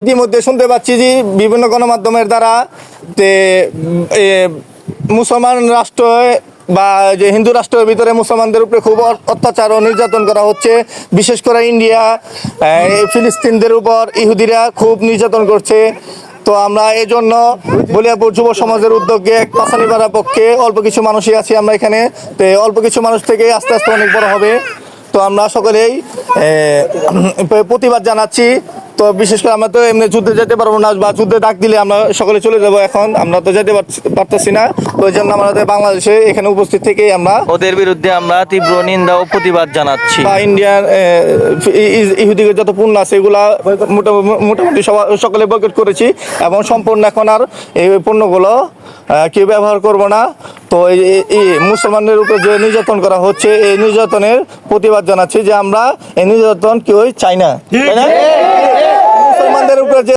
ইতিমধ্যে শুনতে পাচ্ছি যে বিভিন্ন গণমাধ্যমের দ্বারা যে মুসলমান রাষ্ট্র বা যে হিন্দু রাষ্ট্রের ভিতরে মুসলমানদের উপরে খুব অত্যাচার ও নির্যাতন করা হচ্ছে। বিশেষ করে ইন্ডিয়া ফিলিস্তিনদের উপর ইহুদিরা খুব নির্যাতন করছে। তো আমরা এই জন্য বলিয়াপুর যুব সমাজের উদ্যোগে পাশানিপাড়ার পক্ষে অল্প কিছু মানুষই আছি আমরা এখানে। তো অল্প কিছু মানুষ থেকে আস্তে আস্তে অনেক বড় হবে। তো আমরা সকলেই প্রতিবাদ জানাচ্ছি। তো বিশেষ করে আমরা তো এমনি যুদ্ধে যেতে পারবো না, বা যুদ্ধে ডাক দিলে আমরা সকলে চলে যাবো। এখন আমরা তো যেতে পারতেছি না, ওই জন্য আমাদের বাংলাদেশে এখানে উপস্থিত থেকেই আমরা ওদের বিরুদ্ধে আমরা তীব্র নিন্দা ও প্রতিবাদ জানাচ্ছি। বা ইন্ডিয়ান ইহুদিদের যত পণ্য আছে এগুলা মোটামুটি সকলে বয়কট করেছি, এবং সম্পূর্ণ এখন আর এই পণ্যগুলো কেউ ব্যবহার করব না। তো এই মুসলমানদের উপরে যে নির্যাতন করা হচ্ছে, এই নির্যাতনের প্রতিবাদ জানাচ্ছি যে আমরা এই নির্যাতন কেউই চাই না, তাই না? মুসলমানদের উপরে যে